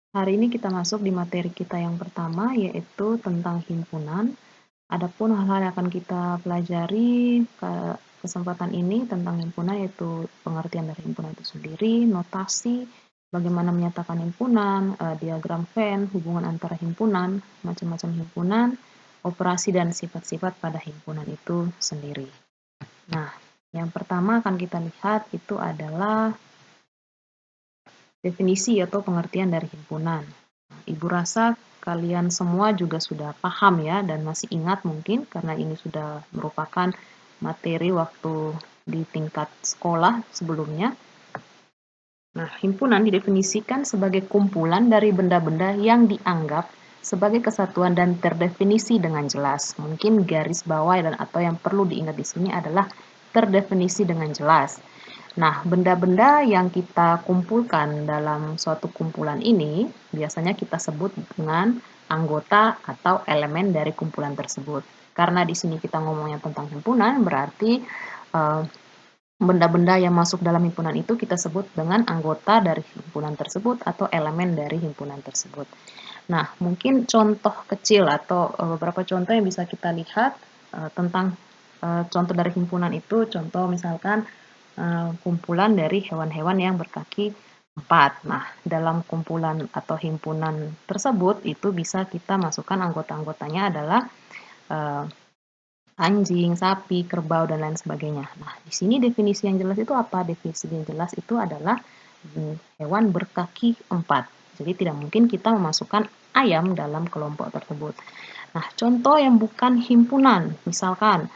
Hari ini kita masuk di materi kita yang pertama, yaitu tentang himpunan. Adapun hal-hal yang akan kita pelajari ke kesempatan ini tentang himpunan, yaitu pengertian dari himpunan itu sendiri, notasi, bagaimana menyatakan himpunan, diagram Venn, hubungan antara himpunan, macam-macam himpunan, operasi dan sifat-sifat pada himpunan itu sendiri. Nah, yang pertama akan kita lihat itu adalah definisi atau pengertian dari himpunan. Ibu rasa kalian semua juga sudah paham ya dan masih ingat mungkin karena ini sudah merupakan materi waktu di tingkat sekolah sebelumnya. Nah, himpunan didefinisikan sebagai kumpulan dari benda-benda yang dianggap sebagai kesatuan dan terdefinisi dengan jelas. Mungkin garis bawah dan atau yang perlu diingat di sini adalah terdefinisi dengan jelas. Nah, benda-benda yang kita kumpulkan dalam suatu kumpulan ini biasanya kita sebut dengan anggota atau elemen dari kumpulan tersebut. Karena di sini kita ngomongnya tentang himpunan, berarti benda-benda yang masuk dalam himpunan itu kita sebut dengan anggota dari himpunan tersebut atau elemen dari himpunan tersebut. Nah, mungkin contoh kecil atau beberapa contoh yang bisa kita lihat tentang contoh dari himpunan itu, contoh misalkan kumpulan dari hewan-hewan yang berkaki 4. Nah, dalam kumpulan atau himpunan tersebut itu bisa kita masukkan anggota-anggotanya adalah anjing, sapi, kerbau, dan lain sebagainya. Nah, di sini definisi yang jelas itu apa? Definisi yang jelas itu adalah hewan berkaki 4. Jadi tidak mungkin kita memasukkan ayam dalam kelompok tersebut. Nah, contoh yang bukan himpunan, misalkan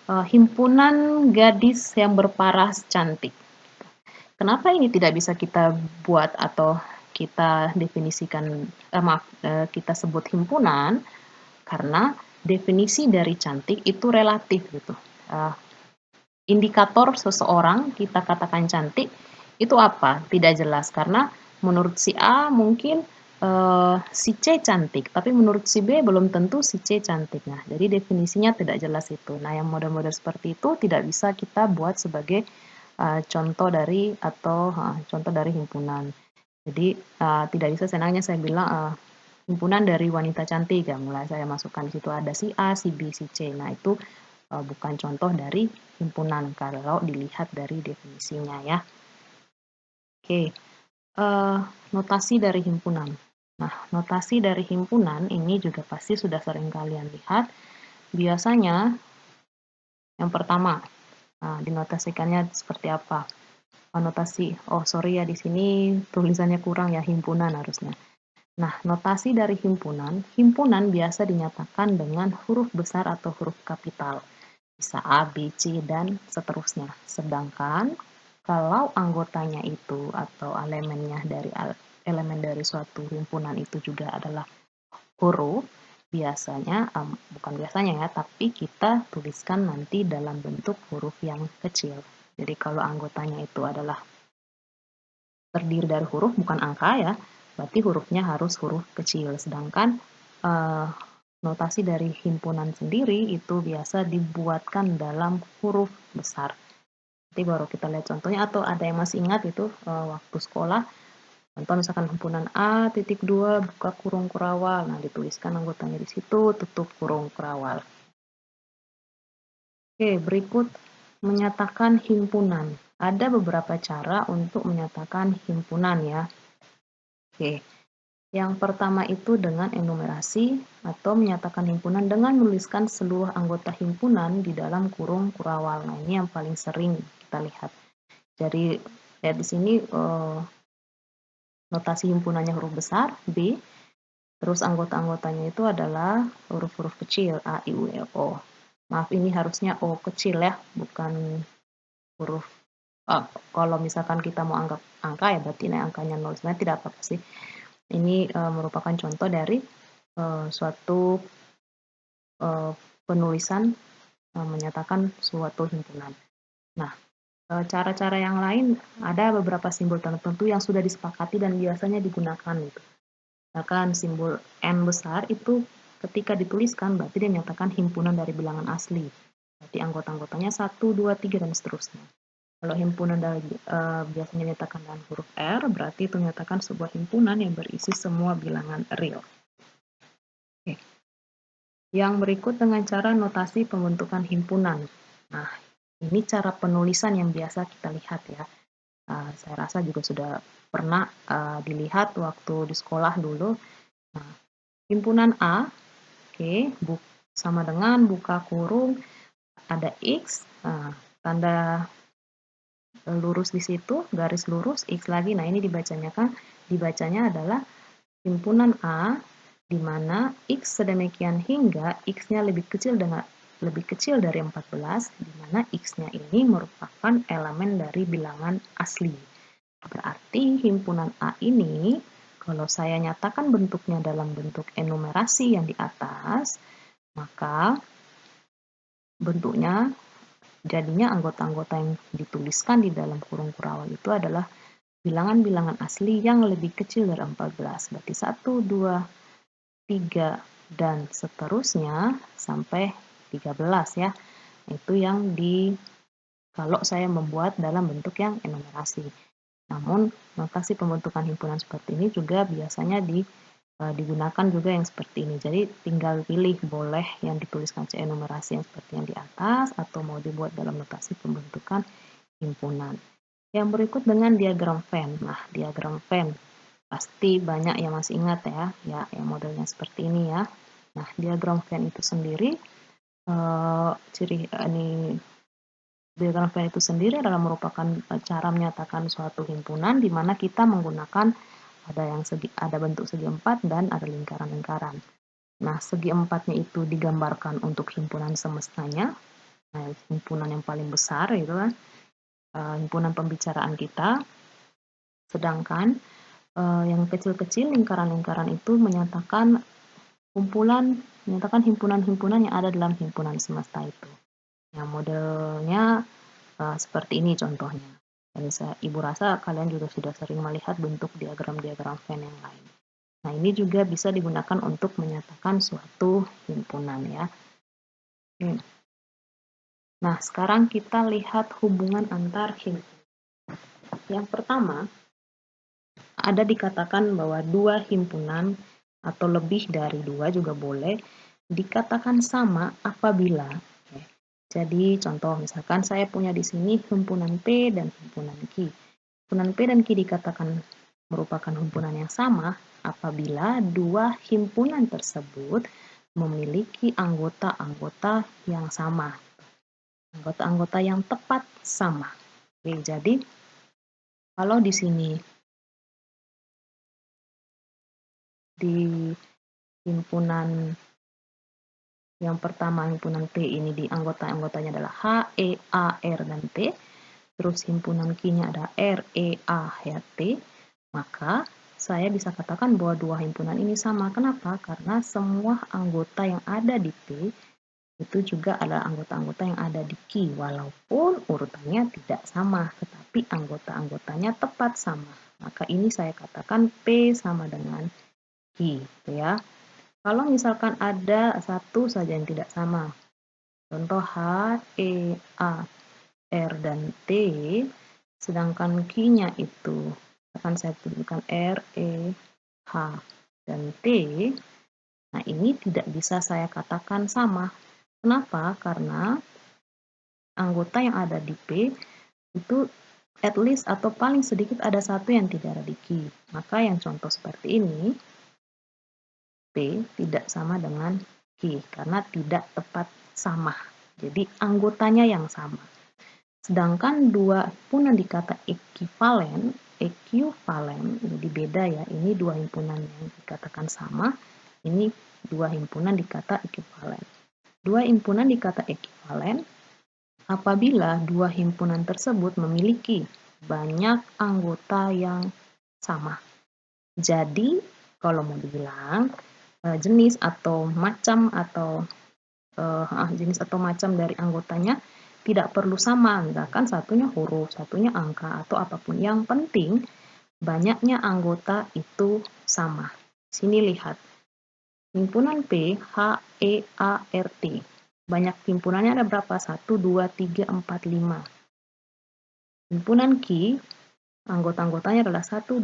himpunan gadis yang berparas cantik. Kenapa ini tidak bisa kita buat atau kita definisikan, kita sebut himpunan? Karena definisi dari cantik itu relatif gitu. Indikator seseorang kita katakan cantik itu apa? Tidak jelas karena menurut si A mungkin si C cantik, tapi menurut si B belum tentu si C cantik. Nah, jadi definisinya tidak jelas itu. Nah, yang model-model seperti itu tidak bisa kita buat sebagai contoh dari atau contoh dari himpunan. Jadi tidak bisa senangnya saya bilang himpunan dari wanita cantik ya, mulai saya masukkan di situ ada si A, si B, si C. Nah, itu bukan contoh dari himpunan kalau dilihat dari definisinya ya. Oke, notasi dari himpunan. Nah, notasi dari himpunan ini juga pasti sudah sering kalian lihat. Biasanya yang pertama, dinotasikannya seperti apa? Notasi, oh sorry ya di sini tulisannya kurang ya, himpunan harusnya. Nah, notasi dari himpunan, himpunan biasa dinyatakan dengan huruf besar atau huruf kapital. Bisa A, B, C, dan seterusnya. Sedangkan kalau anggotanya itu atau elemennya dari elemen dari suatu himpunan itu juga adalah huruf, biasanya, bukan biasanya ya, tapi kita tuliskan nanti dalam bentuk huruf yang kecil. Jadi kalau anggotanya itu adalah terdiri dari huruf bukan angka ya, berarti hurufnya harus huruf kecil. Sedangkan notasi dari himpunan sendiri itu biasa dibuatkan dalam huruf besar. Nanti baru kita lihat contohnya atau ada yang masih ingat itu waktu sekolah. Contoh misalkan himpunan A titik 2 buka kurung kurawal. Nah, dituliskan anggotanya di situ, tutup kurung kurawal. Oke, berikut menyatakan himpunan. Ada beberapa cara untuk menyatakan himpunan ya. Oke, yang pertama itu dengan enumerasi atau menyatakan himpunan dengan menuliskan seluruh anggota himpunan di dalam kurung kurawal. Nah, ini yang paling sering kita lihat. Jadi, lihat di sini notasi himpunannya huruf besar, B, terus anggota-anggotanya itu adalah huruf-huruf kecil, A, I, U, E, O. Maaf, ini harusnya O kecil ya, bukan huruf. Kalau misalkan kita mau anggap angka ya berarti ini angkanya 0. Sebenarnya tidak apa-apa sih. Ini merupakan contoh dari suatu penulisan menyatakan suatu himpunan. Nah, cara-cara yang lain ada beberapa simbol tertentu yang sudah disepakati dan biasanya digunakan gitu. Misalkan simbol N besar itu ketika dituliskan berarti dia menyatakan himpunan dari bilangan asli. Berarti anggota-anggotanya 1, 2, 3 dan seterusnya. Kalau himpunan biasanya dinyatakan dengan huruf R, berarti itu menyatakan sebuah himpunan yang berisi semua bilangan real. Oke. Yang berikut dengan cara notasi pembentukan himpunan. Nah, ini cara penulisan yang biasa kita lihat ya. Saya rasa juga sudah pernah dilihat waktu di sekolah dulu. Nah, himpunan A, oke, sama dengan buka kurung, ada X, tanda lurus di situ, garis lurus, X lagi. Nah, ini dibacanya adalah himpunan A, di mana X sedemikian hingga X-nya lebih kecil dari 14, di mana X-nya ini merupakan elemen dari bilangan asli. Berarti himpunan A ini, kalau saya nyatakan bentuknya dalam bentuk enumerasi yang di atas, maka bentuknya jadinya anggota-anggota yang dituliskan di dalam kurung kurawal itu adalah bilangan-bilangan asli yang lebih kecil dari 14. Berarti 1, 2, 3, dan seterusnya sampai 13 ya. Itu yang kalau saya membuat dalam bentuk yang enumerasi. Namun, notasi pembentukan himpunan seperti ini juga biasanya digunakan juga yang seperti ini. Jadi, tinggal pilih boleh yang dituliskan enumerasi yang seperti yang di atas atau mau dibuat dalam notasi pembentukan himpunan. Yang berikut dengan diagram Venn. Nah, diagram Venn pasti banyak yang masih ingat ya, yang modelnya seperti ini ya. Nah, diagram Venn itu sendiri diagram Venn itu sendiri adalah merupakan cara menyatakan suatu himpunan di mana kita menggunakan ada bentuk segi empat dan ada lingkaran-lingkaran. Nah, segi empatnya itu digambarkan untuk himpunan semestanya, himpunan yang paling besar itu kan, himpunan pembicaraan kita. Sedangkan yang kecil-kecil lingkaran-lingkaran itu menyatakan himpunan-himpunan yang ada dalam himpunan semesta itu. Nah, modelnya seperti ini contohnya. Dan Ibu rasa kalian juga sudah sering melihat bentuk diagram-diagram Venn yang lain. Nah, ini juga bisa digunakan untuk menyatakan suatu himpunan ya. Nah, sekarang kita lihat hubungan antar himpunan. Yang pertama, ada dikatakan bahwa dua himpunan atau lebih dari dua juga boleh dikatakan sama apabila jadi contoh misalkan saya punya di sini himpunan P dan himpunan Q. Himpunan P dan Q dikatakan merupakan himpunan yang sama apabila dua himpunan tersebut memiliki anggota-anggota yang sama. Anggota-anggota yang tepat sama. Oke, jadi kalau di sini di himpunan yang pertama, himpunan P ini di anggotanya adalah H, E, A, R, dan T. Terus himpunan Q-nya ada R, E, A, ya, T. Maka saya bisa katakan bahwa dua himpunan ini sama. Kenapa? Karena semua anggota yang ada di P itu juga adalah anggota-anggota yang ada di Q. Walaupun urutannya tidak sama, tetapi anggota-anggotanya tepat sama. Maka ini saya katakan P sama dengan Q. Ya. Kalau misalkan ada satu saja yang tidak sama, contoh H, E, A, R, dan T, sedangkan Q-nya itu akan saya tunjukkan R, E, H, dan T, nah ini tidak bisa saya katakan sama. Kenapa? Karena anggota yang ada di P itu at least atau paling sedikit ada satu yang tidak ada di Q. Maka yang contoh seperti ini, P tidak sama dengan Q karena tidak tepat sama. Jadi anggotanya yang sama. Sedangkan dua himpunan dikata ekivalen, jadi beda ya. Ini dua himpunan yang dikatakan sama, ini dua himpunan dikata ekivalen. Dua himpunan dikata ekivalen apabila dua himpunan tersebut memiliki banyak anggota yang sama. Jadi, kalau mau dibilang jenis atau macam dari anggotanya tidak perlu sama, misalkan satunya huruf, satunya angka, atau apapun. Yang penting, banyaknya anggota itu sama. Sini lihat, himpunan P, H, E, A, R, T. Banyak himpunannya ada berapa? 1, 2, 3, 4, 5. Himpunan Ki, anggota-anggotanya adalah 1, 2